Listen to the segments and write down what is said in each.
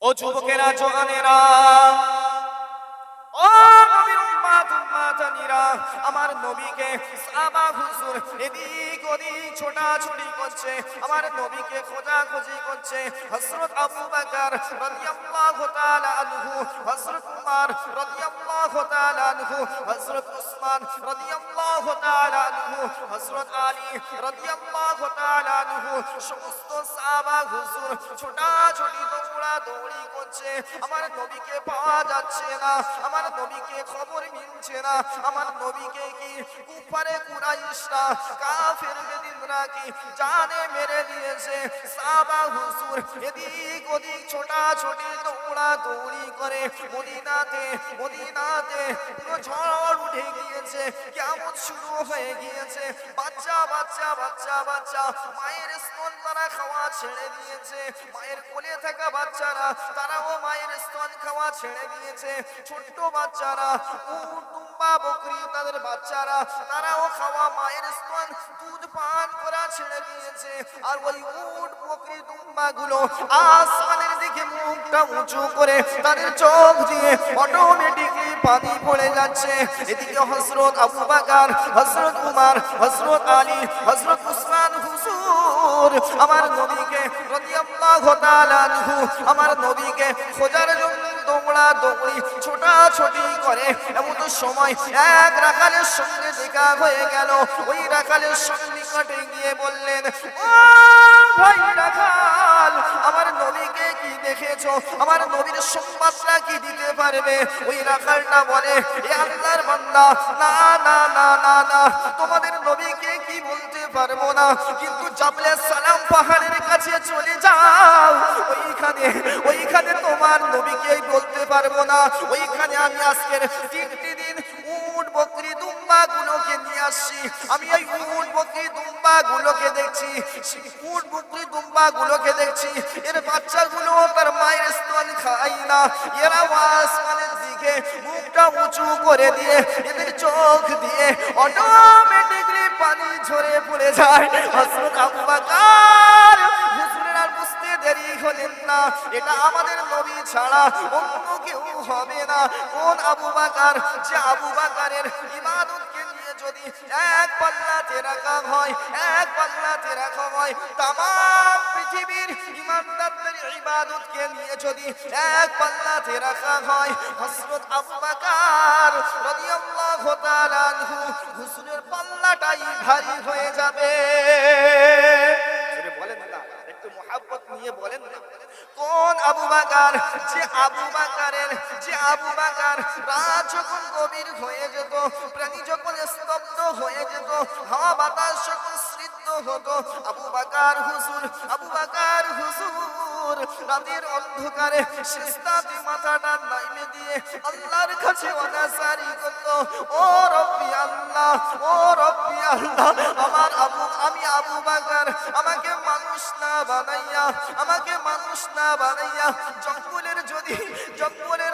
ও যুবকেরা, জওয়ানেরা, ও নবীর উম্মত উম্মাতানিরা, আমার নবীকে সাহাবা হুজুর এদিক ওদিক ছোটাছুটি করছে, আমার নবীকে খোঁজাখুঁজি করছে। হযরত আবু বকর রাদিয়াল্লাহু তাআলা আনহু, হযরত উমর রাদিয়াল্লাহু তাআলা আনহু, হযরত উসমান রাদিয়াল্লাহু তাআলা আনহু, হযরত আলী রাদিয়াল্লাহু তাআলা আনহু, সমস্ত সাহাবা হুজুর ছোটাছুটি দৌড়াদৌড়ি করছে। আমার নবীকে পাওয়া যাচ্ছে না, আমার নবীকে খবর মিলছে না। আমার নবীকে কি কুফারে কুরাইশরা, কাফের বেদিনরা কি জানে মেরে দিয়েছে। সাহাবা হুজুর এদিক ওদিক ছোটাছুটি দৌড়াদৌড়ি করে মদিনাতে পুরো ঝড় উঠে গিয়েছে, কিয়ামত শুরু হয়ে গিয়েছে। বাচ্চা বাচ্চা বাচ্চা বাচ্চা মায়ের স্তন তারা খাওয়া ছেড়ে দিয়েছে। মায়ের কোলে থাকা বাচ্চারা তারাও মায়ের স্তন খাওয়া ছেড়ে দিয়েছে। ছোট্ট বাচ্চারা, উট দুম্বা বকরি তাদের বাচ্চারা তারাও খাওয়া মায়ের স্তন দুধ পান করা ছেড়ে দিয়েছে। আর ওই উট বকরি দুম্বা গুলো আসমানের দিকে মুখটা উঁচু করে তাদের চোখ দিয়ে অটোমেটিকলি পানি পড়ে যাচ্ছে। এদিকে হযরত আবু বকর, হযরত উমর, হযরত আলী, হযরত উসমান হুজুর আমার নবীকে রাদিয়াল্লাহু তাআলা আনহু, আমার নবীকে খোঁজার জন্য দৌড়াদৌড়ি ছোটাছুটি করে। এমন সময় এক রাখালের সঙ্গে দেখা হয়ে গেল। ওই রাখালের সন্নিকটে গিয়ে বললেন, ও ভাই রাখাল, আমার নবীকে কি দেখেছো? আমার নবীর সংবাদটা কি দিতে পারবে? ওই রাখালটা বলে, এ আল্লাহর বান্দা, না না না না না, তোমাদের নবীকে কি বলতে পারবো না, কিন্তু জাবলে সালাম পাহাড়ের কাছে চলে যাও, ওইখানে তোমার নবীকে বলতে পারবো না। ওইখানে আমি আজকের 3টি দিন উট বকরি দুম্বা গুলোকে নিয়ে আসছি। আমি এই উট বকরি দুম্বা গুলোকে দেখছি, উট বকরি দুম্বা গুলোকে দেখছি, এর বাচ্চাগুলো তার মায়ের স্তন খায় না। এরা আসমানের দিকে মুখটা উঁচু করে দিয়ে এদের চোখ দিয়ে অটোমেটিকলি পানি ঝরে পড়ে যায়। হযরত আবু বকর হুজুরের আর বুঝতে দেরি হলেন না, এটা আমাদের নবী ছাড়া অন্য কেউ হবে না। কোন আবু বকর? যে আবু বকরের ইবাদতকে নিয়ে যদি এক পাল্লাতে রাখা হয়, এক পাল্লাতে রাখা হয়, তামাম পৃথিবীর ইমানদারদের ইবাদতকে নিয়ে যদি এক পাল্লাতে রাখা হয়, হযরত আবু বকর রাদিয়াল্লাহু তাআলা আনহু হুজুরের পাল্লাটাই ভারী হয়ে যাবে। বলেন না, একটু মুহাব্বত নিয়ে বলেন না, কোন আবু বকর? যে আবু বকর রাত যখন গভীর হয়ে যেত, প্রাণী যখন স্তব্ধ হয়ে যেত, হাওয়া বাতাস যখন স্নিগ্ধ হতো, আবু বকর হুজুর রাতের অন্ধকারে সিজদাতে মাথাটা নামিয়ে দিয়ে আল্লাহর কাছে ওয়ানাসারি করত, ও রব্বি আল্লাহ, ও রব্বি আল্লাহ, আমি আবু বকর, আমাকে মানুষ না বানাইয়া জঙ্গলের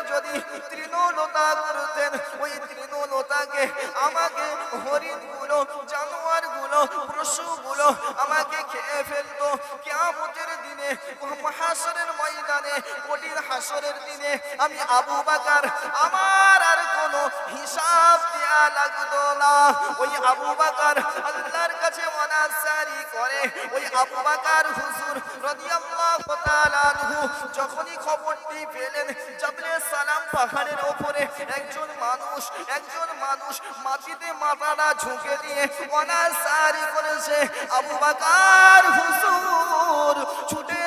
যদি তৃণলতা করতেন, ওই তৃণলতাকে আমাকে হরিণগুলো, জানোয়ারগুলো, পশুগুলো আমাকে খেয়ে ফেলতো। কিয়ামতের দিনে, হাসরের ময়দানে, কঠিন হাসরের দিনে আমি আবু বকর, আমার আর কোনো হিসাব দেয়া লাগতো না। ওই আবু বকর আল্লাহর কাছে ওয়ানাসারি করে। ওই আবু বকর হুজুর রাদিয়াল্লাহু তাআলা আনহু যখনই খবরটি পেলেন, জাবলে সালাম পাহাড়ের উপরে একজন মানুষ মাটিতে মাথাটা ঝুঁকে দিয়ে ওয়ানাসারি করেছে। আবু বকর হুজুর ছুটে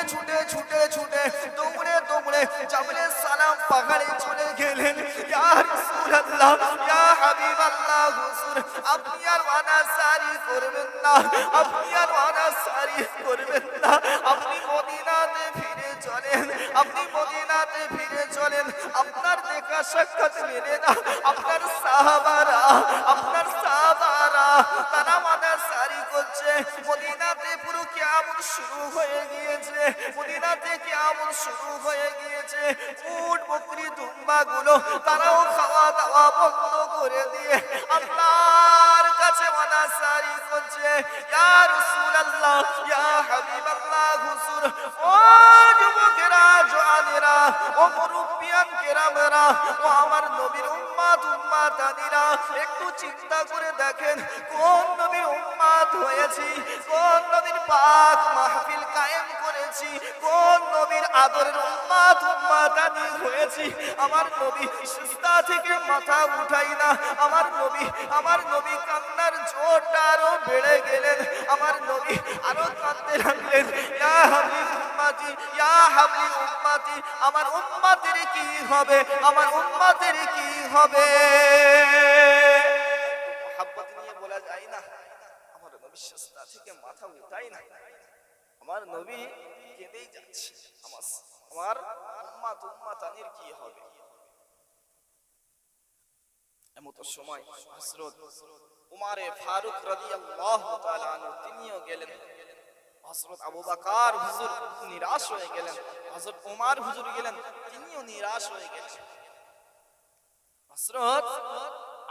দৌড়ে জাবলে সালাম পাহাড়ে চলে গেলেন। ইয়া রাসূলুল্লাহ, ইয়া হাবিবাল্লাহ হুজুর, আপনি আর ওয়ানাসারি করবেন না, আপনি মদিনাতে ফিরে চলেন, আপনার দেখা সাক্ষাৎ মেলে না। আপনার সাহাবারা তারা ওয়ানাসারি করছে। মদিনাতে পুরো কিয়ামত শুরু হয়ে গিয়েছে। উট বকরি দুম্বা গুলো তারাও খাওয়া দাওয়া বন্ধ করে দিয়ে আল্লাহর কাছে ওয়ানাসারি করছে। ইয়া রাসূলুল্লাহ, ইয়া হাবিবাল্লাহ হুজুর, ও যুবকেরা, জওয়ানেরা, কেরামরা ও আমার নবীর উম্মাতানিরা, একটু চিন্তা করে দেখেন কোন নবীর উম্মাত হয়েছি, কোন নবীর পাক মাহফিল কায়েম করেছি, কোন নবীর আদরের উম্মাতানি হয়েছি। আমার নবী সিজদা থেকে মাথা উঠাই না। আমার নবী কান্নার জোরটা আরো বেড়ে গেলেন। আমার নবী আরো কাঁদতে লাগলেন, ইয়া হাবলি উম্মতি, ইয়া হাবলি উম্মতি, আমার উম্মতের কি হবে, আমার উম্মতের কি হবে। মোহাব্বত নিয়ে বলা যায় না, আমার নবী সিজদা থেকে মাথা উঠাই না। আমার নবী কেঁদেই যাচ্ছে, আমার উম্মাতানির কি হবে। এমত সময় হযরত উমারে ফারুক রাদিয়াল্লাহু তাআলা আনহু তিনিও গেলেন। হযরত আবু বকর হুজুর নিরাশ হয়ে গেলেন, হযরত ওমর হুজুর গেলেন, তিনিও নিরাশ হয়ে গেলেন। হযরত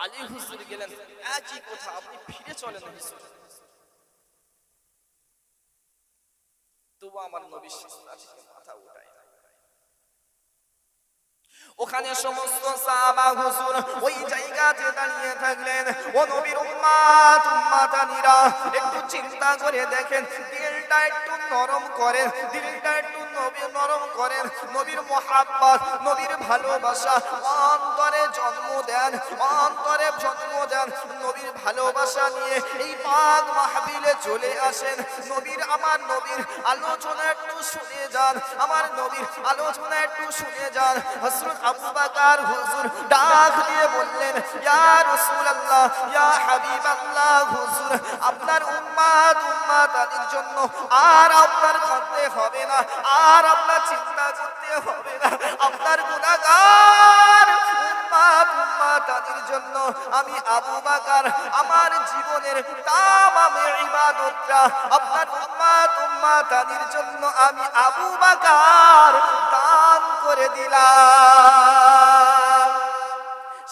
আলী হুজুর গেলেন, একই কথা, আপনি ফিরে চলেন হুজুর। তবু আমার নবী সিজদা থেকে মাথা উঠায় না। ওখানে সমস্ত সাহাবা হুজুর ওই জায়গাতে দাঁড়িয়ে থাকলেন। ও নবীর উম্মাতানিরা, একটু চিন্তা করে দেখেন, দিলটা একটু নরম করেন, দিলটা একটু নরম করেন। নবীর মোহাব্বত, নবীর ভালোবাসা অন্তরে জন্ম দেন, অন্তরে জন্ম দেন। নবীর ভালোবাসা নিয়ে এই পাক মাহফিলে চলে আসেন। আমার নবীর আলোচনা একটু শুনে যান, আমার নবীর আলোচনা একটু শুনে যান। হযরত আবু বকর হুজুর ডাক দিয়ে বললেন, ইয়া রাসূলুল্লাহ, ইয়া হাবিবাল্লাহ হুজুর, আপনার উম্মাতানির জন্য আর আপনার কাঁদতে হবে না, আর আপনার চিন্তা করতে হবে না। আপনার গুনাহগার উম্মাতানির জন্য আমি আবু বকর আমার জীবনের তামাম ইবাদতটা আপনার উম্মাতানির জন্য আমি আবু বকর দান করে দিলাম।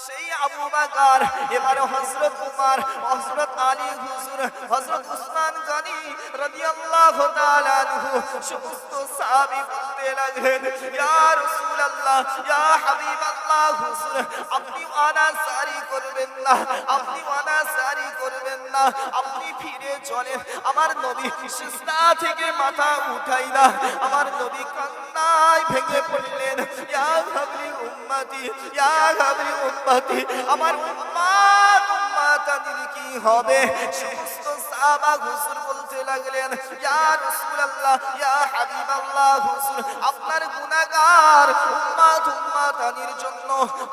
সেই আবু বকর এবার হযরত উমর, হযরত আলী হুজুর, হযরত উসমান গনি রাদিয়াল্লাহু তাআলা আনহু সমস্ত সাহাবী বলতে লাগলেন, ইয়া রাসূলুল্লাহ, ইয়া হাবিবাল্লাহ হুজুর, আপনি ওয়ানাসারি করবেন না, আপনি ওয়ানাসারি করবেন না, আপনি ফিরে চলেন। আমার নবী সিজদা থেকে মাথা উঠাই না। আমার নবী কান্নায় ভেঙে পড়লেন, ইয়া হাবলি উম্মতি, ইয়া হাবলি উম্মতি, আমার উম্মাতানির কি হবে। সমস্ত সাহাবা হুজুর বলতে লাগলেন, ইয়া রাসূলুল্লাহ, ইয়া হাবিবাল্লাহ হুজুর, আপনার গুনাহগার উম্মাতানির জন্য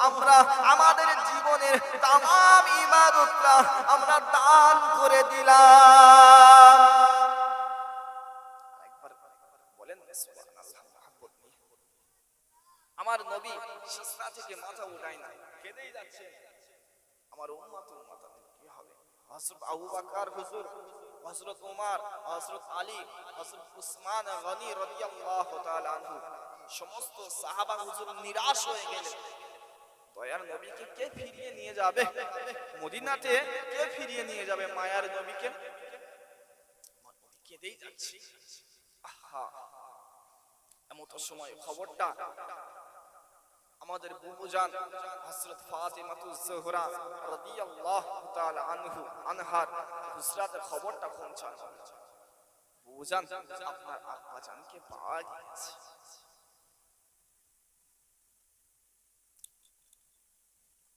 আমরা আমাদের জীবনের তামাম ইবাদতটা আমরা দান করে দিলাম। একবার বলেন সুবহানাল্লাহ। মোহাব্বত নিয়ে আমার নবী সিজদা থেকে মাথা উঠায় না, কেঁদেই যাচ্ছে, আমার উম্মাতানির কি হবে। হযরত আবু বকর হুজুর, হযরত ওমর, হযরত আলী, হযরত উসমান গনি রাদিয়াল্লাহু তাআলা আনহু সমস্ত সাহাবা হুজুর নিরাশ হয়ে গেলেন। দয়ার নবীকে কে ফিরিয়ে নিয়ে যাবে মদিনাতে, কে ফিরিয়ে নিয়ে যাবে মায়ার নবীকে। কেঁদেই যাচ্ছে। আহা, এমত সময় খবরটা আমাদের বুবুজান হযরত ফাতিমাতুজ জোহরা রাদিয়াল্লাহু তাআলা আনহার হুজরাতে খবরটা পৌঁছানো। বুবুজান, আপনার আব্বা জানকে পাওয়া গেছে।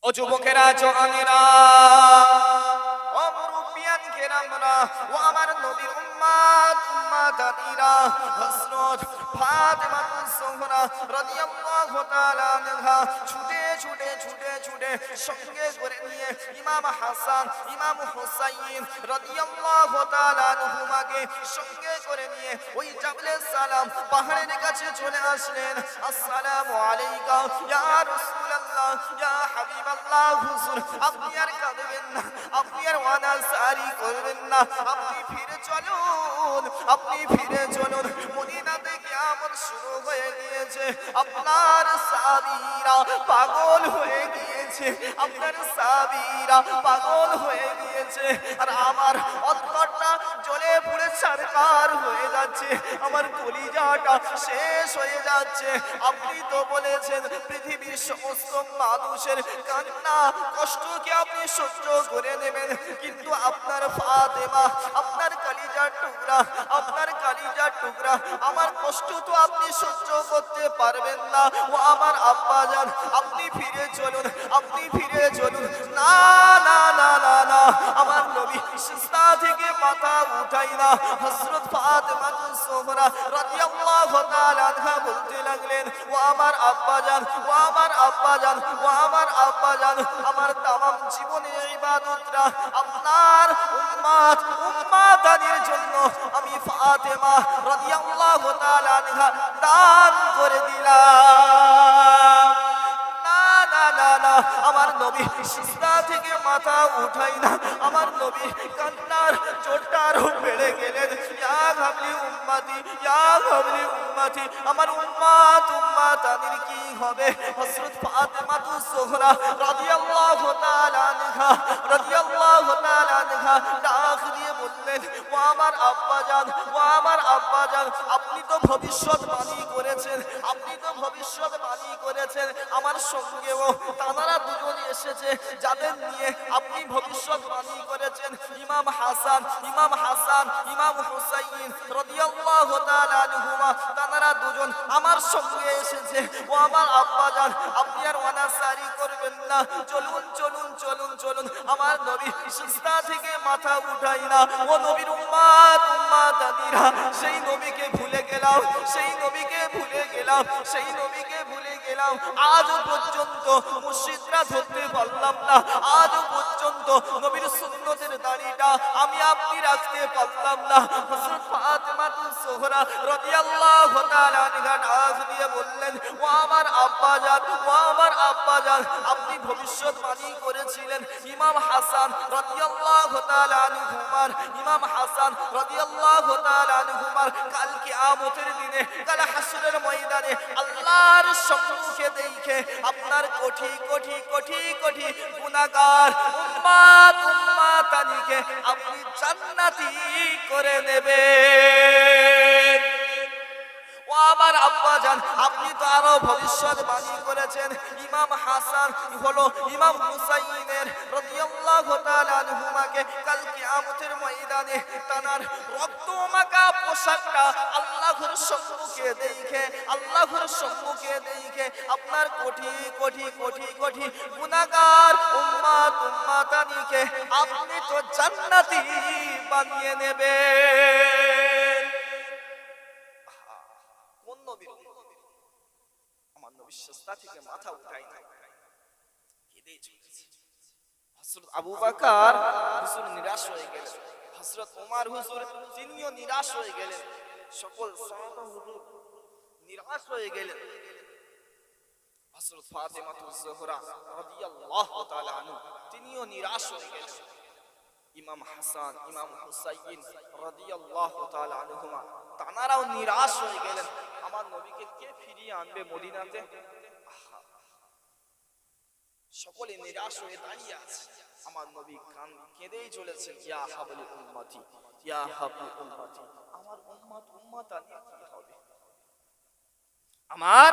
ও যুবকেরা, জওয়ানেরা, ও মুরব্বিয়ান কেরামরা, ও আমার নবীর উম্মাতানিরা, হযরত ফাতিমাতুজ জোহরা রাদিয়াল্লাহু তাআলা আনহা ছুটে সঙ্গে করে নিয়ে ইমাম হাসান, ইমাম হুসাইন রাদিয়াল্লাহু তাআলা আনহুমাকে সঙ্গে করে নিয়ে ওই জাবলে সালাম পাহাড়ের কাছে চলে আসলেন। আসসালামু আলাইকা ইয়া রাসূলুল্লাহ, ইয়া হাবিবাল্লাহ হুজুর, আপনি আর কাঁদবেন না, আপনি আর ওয়ানাসারি করবেন না, আপনি ফিরে চলুন, আপনি ফিরে চলুন। মদিনাতে গিয়া কিয়ামত শুরু হয়ে গিয়েছে, আপনার সাহাবীরা পাগল হয়ে গিয়েছে, আপনার সাহাবীরা পাগল হয়ে গিয়েছে, আর আমার অন্তরটা জ্বলে পুড়ে ছারখার হয়ে যাচ্ছে, আমার কলিজাটা শেষ হয়ে যাচ্ছে। আপনি তো বলেছেন পৃথিবীর সমস্ত মানুষের কান্না কষ্টকে আপনি সহ্য করে নেবেন, কিন্তু আপনার ফাতেমা, আপনার কলিজার টুকরা, আপনার কলিজার টুকরা, আমার কষ্ট তো আপনি সহ্য করতে পারবেন না। ও আমার আব্বাজান, আপনি ফিরে চলুন, আপনি ফিরে চলুন। না না না না না, আমার নবী সিজদা থেকে মাথা উঠাই না। হযরত ফাতেমা জোহরা রাদিয়াল্লাহু তাআলা আনহা বলতে লাগলেন, ও আমার আব্বাজান, ও আমার আব্বাজান, ও আমার আব্বাজান, আমার তামাম জীবনের ইবাদতটা আপনার উম্মাতানির জন্য আমি ফাতেমা রাদিয়াল্লাহু তাআলা আনহা দান করে দিলাম। আমার নবী সিজদা থেকে মাথা উঠাই না, আমার নবী কান্নার জোরটা আরো বেড়ে গেলেন। ইয়া হাবলি উম্মতি, ইয়া হাবলি উম্মতি, আমার উম্মাতানির কি হবে? হযরত ফাতেমা জোহরা রাদিয়াল্লাহু তাআলা আনহা, রাদিয়াল্লাহু তাআলা আনহা ডাক দিয়ে বললেন, ও আমার আব্বাজান, ও আমার আব্বাজান, আপনি তো ভবিষ্যৎবাণী করেছেন, আপনি তো ভবিষ্যৎবাণী করেছেন, আমার সঙ্গেও তারা দুজন এসেছে যাদের নিয়ে আপনি ভবিষ্যৎবাণী করেছেন। ইমাম হাসান, ইমাম হাসান, ইমাম হুসাইন রাদিয়াল্লাহু তাআলা আনহুমা, তারা দুজন আমার সঙ্গে এসেছে। ও আমার আব্বাজান, আপনি আর ওয়ানাসারি করবেন না, চলুন চলুন চলুন চলুন। আমার নবী সিজদা থেকে মাথা উঠাই না। ও নবীর উম্মাতানিরা, সেই নবীকে ভুলে গেলাম, সেই নবীকে ভুলে গেলাম, সেই নবীকে ভুলে গেলাম। আজ পর্যন্ত মুর্শিদরা ধরতে পারলাম না, আজ পর্যন্ত নবীর সুন্নতের দাড়িটা আমি আপনি রাখতে পারলাম না। হযরত ফাতেমা জোহরা রাদিয়াল্লাহু তাআলা আনহা ডাক দিয়ে বললেন, ও আমার আব্বাজান, ও আমার আব্বাজান, আপনি ভবিষ্যৎবাণী করেছিলেন ইমাম হাসান রাদিয়াল্লাহু তাআলা আনহুমার, ইমাম হাসান রাদিয়াল্লাহু তাআলা আনহুমার কাল কিয়ামতের দিনে, কাল হাসরের ময়দানে আল্লাহর সম্মুখে দেখে আপনার কোটি কোটি কোটি কোটি গুনাহগার উম্মাতানিকে আপনি জান্নাতি করে নেবেন। ও আমার আব্বাজান, আপনি তো আরো ভবিষ্যৎবাণী করেছেন ইমাম হাসান হলো ইমাম হুসাইনের রাদিয়াল্লাহু তাআলা আনহুমাকে কাল কিয়ামতের ময়দানে তার রক্তমাখা পোশাকটা আল্লাহর সম্মুখে দেখে, আল্লাহর সম্মুখে দেখে আপনার কোটি কোটি কোটি কোটি গুনাহগার উম্মাতানিকে আপনি তো জান্নাতি বানিয়ে নেবেন। আমার নবী সিজদা থেকে মাথা উঠাই না, কেঁদেই চলেছে। হযরত আবু বকর হুজুর নিরাশ হয়ে গেলেন, হযরত ওমর হুজুর তিনিও নিরাশ হয়ে গেলেন, সকল সাহাবা হুজুর নিরাশ হয়ে গেলেন। হযরত ফাতেমা জোহরা রাদিয়াল্লাহু তাআলা আনহা তিনিও নিরাশ হয়ে গেলেন। ইমাম হাসান, ইমাম হুসাইন রাদিয়াল্লাহু তাআলা আনহুমা তানারাও নিরাশ হয়ে গেলেন। আমার নবীকে কে ফিরিয়ে আনবে মদিনাতে? সকলে নিরাশ হয়ে দাঁড়িয়ে আছে। আমার নবী কেঁদেই চলেছেন, ইয়া হাবলি উম্মতি, ইয়া হাবলি উম্মতি, আমার উম্মাতানির কি হবে? আমার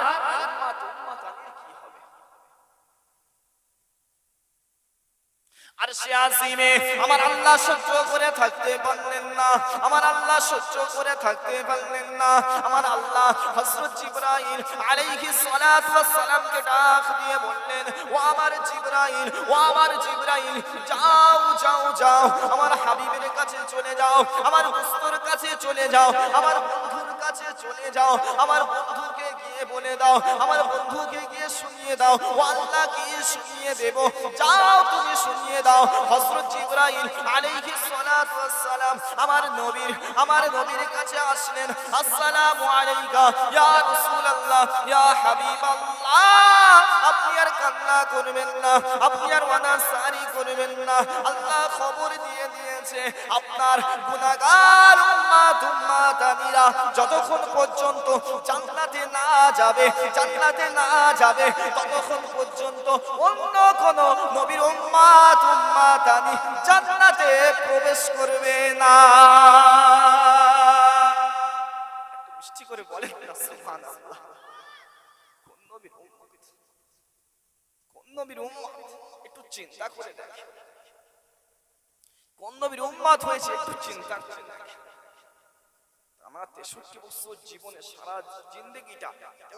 উম্মাতানির কি হবে? আর সে আসিমে আমার আল্লাহ সহ্য করে থাকতে পারলেন না, আমার আল্লাহ সহ্য করে থাকতে পারলেন না। আমার আল্লাহ হযরত জিবরাইল আলাইহিস সালাতু ওয়াস সালামকে ডাক দিয়ে বললেন, ও আমার জিবরাইল, ও আমার জিবরাইল, যাও যাও যাও, আমার হাবিবের কাছে চলে যাও, আমার দোস্তের কাছে চলে যাও, আমার বন্ধুর কাছে চলে যাও, আমার বন্ধুকে গিয়ে বলে দাও, আমার বন্ধুকে গিয়ে শুনিয়ে দাও, ও আল্লাহকে শুনিয়ে দেব, যাও তুমি শুনিয়ে দাও। হযরত জিবরাইল আলাইহিস সালাতু ওয়াস সালাম আমার নবীর কাছে আসলেন। আসসালামু আলাইকা ইয়া রাসূলুল্লাহ, ইয়া হাবিবাল্লাহ, আপনি আর কান্না করবেন না, আপনি আর ওয়ানাসারি করবেন না। আল্লাহ খবর দিয়ে দিয়েছে আপনার গুনাহগার উম্মাত উম্মাতানিরা যতক্ষণ পর্যন্ত জান্নাতে না যাবে ততক্ষণ পর্যন্ত অন্য কোন নবীর উম্মাত উম্মাতানি জান্নাতে প্রবেশ করবে না। একটু মিষ্টি করে বলেন না সুবহানাল্লাহ। কোন নবীর উম্মত একটু চিন্তা করে দেখেন, কোন নবীর উম্মত হয়েছে একটু চিন্তা করে দেখেন। আমরা 63 বছর জীবনে সারা জিন্দেগিটা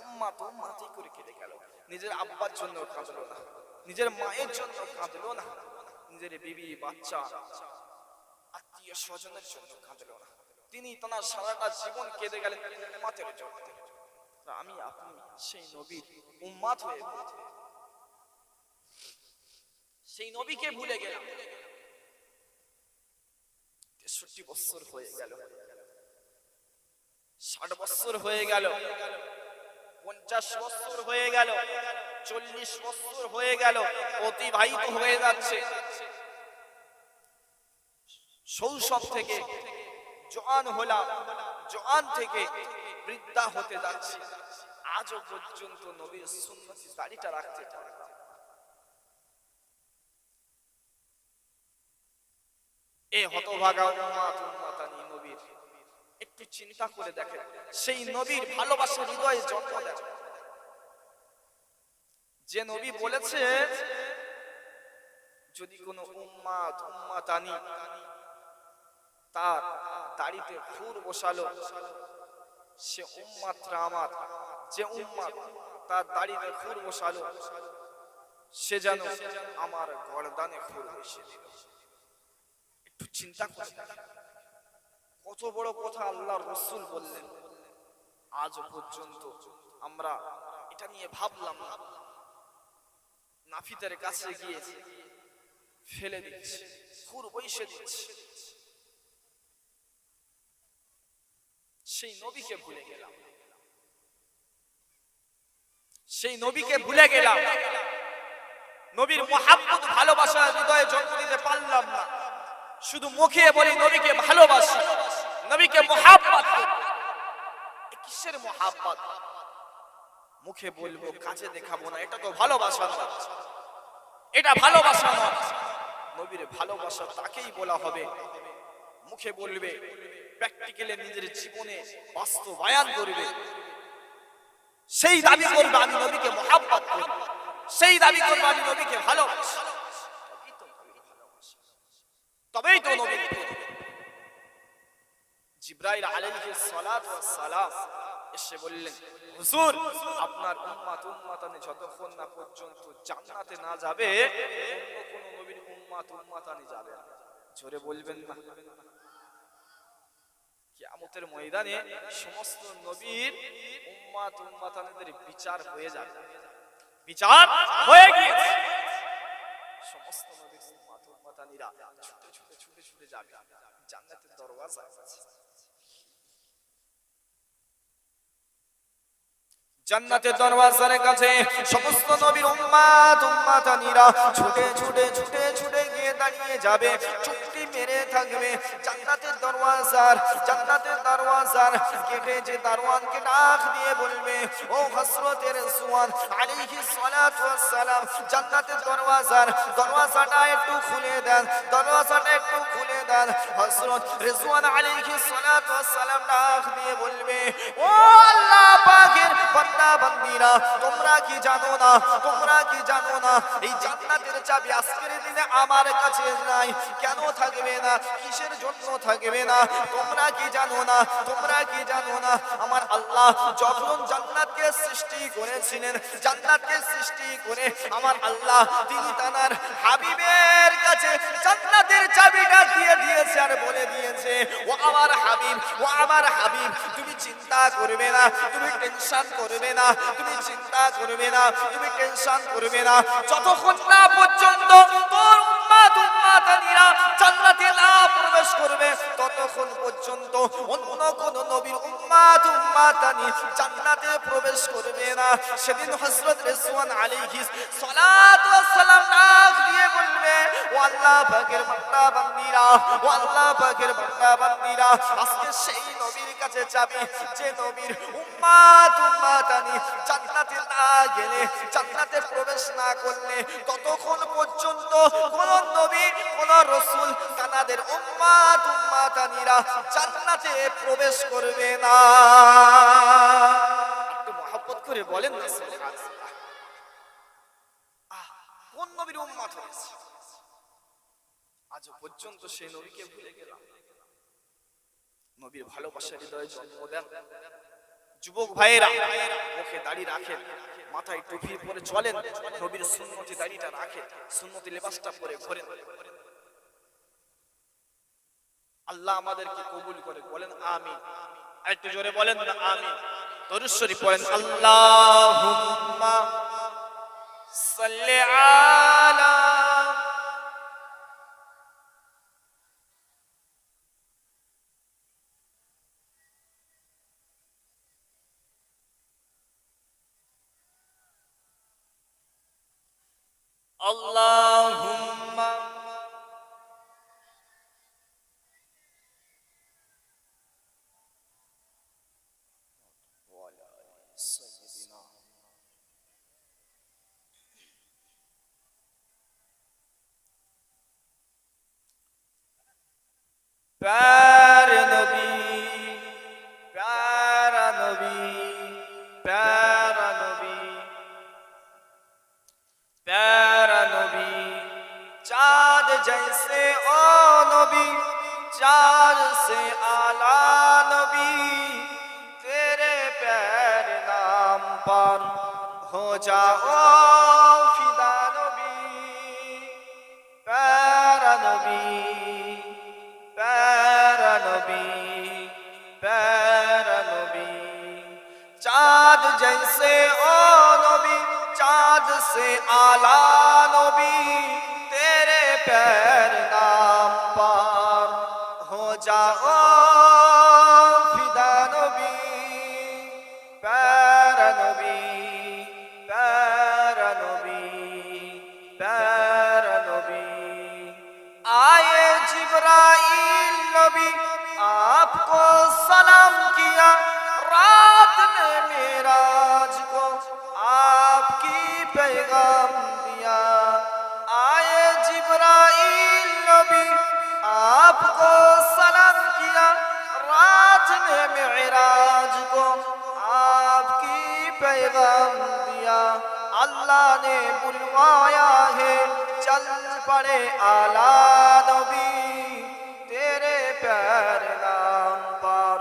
উম্মতি করে কেটে গেল। নিজের আব্বার জন্য কাঁদলো না, নিজের মায়ের জন্য কাঁদলো না, নিজের বিবি বাচ্চা আত্মীয় স্বজনের জন্য কাঁদলো না। তিনি তার সারাটা জীবন কেঁদে গেলেন উম্মতের জন্য। আমি আপনি সেই নবীর উম্মত হয়ে সেই নবীকে ভুলে গেলাম। 63 বছর হয়ে গেল, 60 বছর হয়ে গেল, 50 বছর হয়ে গেল, 40 বছর হয়ে গেল, অতিবাহিত হয়ে যাচ্ছে। শৈশব থেকে জওয়ান হলাম, জওয়ান থেকে বৃদ্ধা হতে যাচ্ছি, আজও পর্যন্ত নবীর সুন্নতি দাড়িটা রাখতে পারলাম। এই হতভাগা উম্মত উম্মতানি নবীর একটু চিন্তা করে দেখেন, সেই নবীর ভালোবাসা হৃদয়ে জন্ম দেন। যে নবী বলেছে যদি কোনো উম্মত উম্মতানি তার দাড়িতে খুর বসালো, সে উম্মতরা আমার, যে উম্মত তার দাড়িতে খুর বসালো সে যেন আমার গর্দানে খুর বসিয়ে দিল। একটু চিন্তা করে কত বড় কথা আল্লাহর রাসূল বললেন। আজ পর্যন্ত আমরা এটা নিয়ে ভাবলাম না, নাফিদের কাছে গিয়ে ফেলে দিচ্ছি, খুর বসিয়ে দিচ্ছি। সেই নবীকে ভুলে গেলাম, সেই নবীকে ভুলে গেলাম। নবীর মুহাব্বত ভালোবাসা হৃদয়ে জন্ম দিতে পারলাম না। শুধু মুখে বলি নবীকে ভালোবাসি, নবীকে মুহাব্বত করি। কিসের মুহাব্বত? মুখে বলবো, কাজে দেখাবো না, এটা তো ভালোবাসা না, এটা ভালোবাসা না। নবীর ভালোবাসা তাকেই বলা হবে মুখে বলবে, প্র্যাকটিক্যালি নিজের জীবনে বাস্তবায়ন করবে। সেই দাবি করবে আমি নবীকে মুহাব্বত করি, সেই দাবি করবে আমি নবীকে ভালোবাসি। তবেই তো নবী। জিবরাইল আলাইহিস সালাতু ওয়াস সালাম এসে বললেন, হুজুর আপনার উম্মত উম্মতানি যতক্ষণ না পর্যন্ত জান্নাতে না যাবে অন্য কোন নবীর উম্মত উম্মতানি যাবে না। জোরে বলবেন না। কিয়ামতের ময়দানে সমস্ত নবীর উম্মত উম্মতানিদের বিচার হয়ে যাবে, বিচার হয়ে গিয়েছে। সমস্ত নবীর উম্মত উম্মতানিরা ছুটে ছুটে ছুটে ছুটে যাবে জান্নাতের দরওয়াজায়। জান্নাতের দরওয়াজার কাছে সমস্ত নবীর উম্মত উম্মতানিরা ছুটে ছুটে ছুটে ছুটে গিয়ে দাঁড়িয়ে যাবে, চুপটি মেরে থাকবে। জান্নাতের দরওয়াজার গেটে যে দারোয়ানকে ডাক দিয়ে বলবে, ও হযরত রাসূল আলাইহিস সালাতু ওয়াস সালাম, জান্নাতের দরওয়াজাটা একটু খুলে দেন, দরওয়াজাটা একটু খুলে দেন। হযরত রাসূল আলাইহিস সালাতু ওয়াস সালাম ডাক দিয়ে বলবে, ও আল্লাহ পাকের বান্দা-বান্দীরা, তোমরা কি জানো না এই জান্নাতের চাবি আজকের দিনে আমার কাছে নাই? কেন থাকবে না? কিসের জন্য থাকবে না? তোমরা কি জানো না আমার আল্লাহ যখন জান্নাতকে সৃষ্টি করেছিলেন, জান্নাতকে সৃষ্টি করে আমার আল্লাহ তিনি তার হাবিবের কাছে জান্নাতের চাবিটা দিয়ে দিয়েছে আর বলে দিয়েছে, ও আমার হাবিব তুমি চিন্তা করবে না, তুমি টেনশন করবে না, তুমি চিন্তা করবে না, তুমি টেনশন করবে না, যতক্ষণ না পর্যন্ত তোর উম্মত উম্মতানিরা জান্নাতে না প্রবেশ করবে ততক্ষণ পর্যন্ত অন্য কোন নবীর উম্মাত উম্মাতানি জান্নাতে প্রবেশ করবে না। সেদিন হযরত রিজওয়ান আলাইহিস সালাতু ওয়াস সালাম ডাক দিয়ে বলবে, ও আল্লাহ পাকের বান্দা বান্দীরা, ও আল্লাহ পাকের বান্দা বান্দীরা, আজকে সেই নবীর কাছে যাবে যে নবীর উম্মাত উম্মাতানি জান্নাতে না গেলে, জান্নাতে প্রবেশ না করলে ততক্ষণ পর্যন্ত কোন নবী কোন রাসূল তাদের উম্মাত উম্মাতানিরা জান্নাতে প্রবেশ করবে না। একটু মহব্বত করে বলেন না সুবহানাল্লাহ। কোন নবীর উম্মত হয়েছে? আজ পর্যন্ত সেই নবীকে ভুলে গেলাম। নবীর ভালোবাসার হৃদয়ে জন্ম দেন যুবক ভাইয়েরা, মুখে দাড়ি রাখেন, মাথায় টুপি পরে চলেন, নবীর সুন্নতি দাড়িটা রাখেন, সুন্নতি লেবাসটা পরে ঘোরেন। আল্লাহ আমাদেরকে কবুল করে, বলেন আমিন। একটু জোরে বলেন না আমিন। দরুদ শরীফ পড়েন, আল্লাহুম্মা সাল্লি আলা আল্লাহুম্মা प्यारे नबी, प्यारा नबी, प्यारा नबी, प्यारा नबी, चाँद जैसे ओ नबी, चाँद से आला नबी, तेरे प्यारे नाम पर हो जाओ फिदा नबी, प्यारा नबी, प्यारा नबी, प्यारा नबी, चाँद जैसे ओ नबी, चाँद से आला नबी, तेरे पैर नाम पर हो जाओ फिदा नबी, प्यारा नबी, प्यारा नबी, प्यारा नबी। आए जिब्राइल नबी आपको सलाम किया, रात में मेराज को आपकी पैगाम दिया। आए जिब्राइल नबी आपको सलाम किया, रात में मेराज को आपकी पैगाम दिया। अल्लाह ने बुलवाया है, चल पड़े आला नबी, तेरे प्यार नाम पर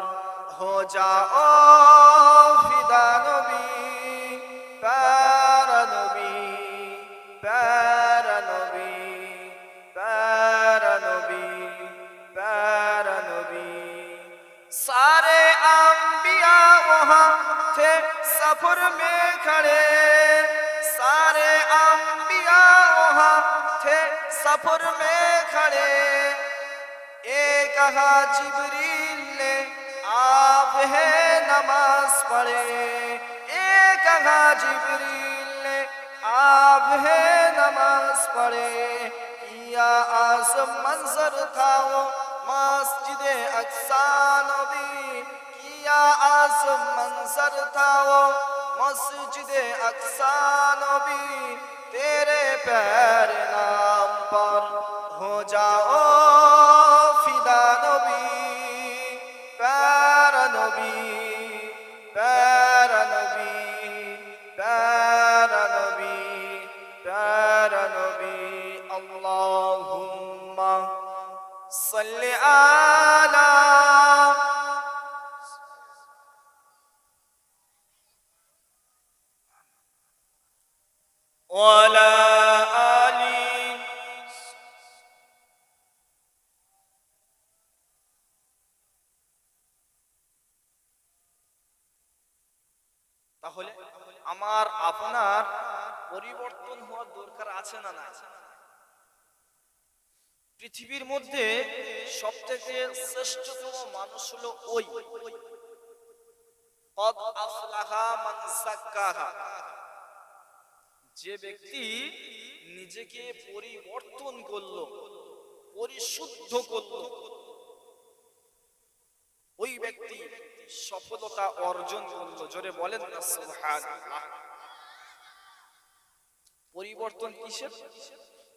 हो जाओ फिदा नबी, प्यारा नबी, प्यारा नबी, प्यारा नबी, प्यारा नबी। सारे अंबिया वहाँ थे सफर में खड़े, सारे अंबिया वहाँ थे सफर में खड़े। एक कहा जिब्रील ने आप है नमाज पढ़े, एक कहा जिब्रील ने आप है नमाज पढ़े। किया आसम मंजर था वो मस्जिद अक्सा नबी, किया आसम मंजर था वो मस्जिद अक्सा नबी, तेरे पैर नाम पर हो जाओ फिदा नबी, प्यारा नबी, प्यारा नबी, प्यारा नबी, प्यारा नबी। अल्लाहुम्मा सल्ली आला वाला आली। তাহলে আমার আপনার পরিবর্তন হওয়ার দরকার আছে না না? পৃথিবীর মধ্যে সবথেকে শ্রেষ্ঠতম মানুষ হলো ওই কদ আফলাহা মান যাক্কাহা, যে ব্যক্তি নিজেকে পরিবর্তন করলো, পরিশুদ্ধ করলো, ওই ব্যক্তি সফলতা অর্জন করলো। জোরে বলেন না সুবহানাল্লাহ। পরিবর্তন কিসের?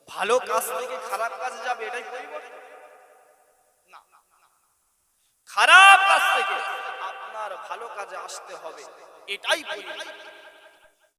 ভালো কাজ থেকে খারাপ কাজে যাবে, এটাই পরিবর্তন না। খারাপ কাজ থেকে আপনার ভালো কাজে আসতে হবে, এটাই পরিবর্তন।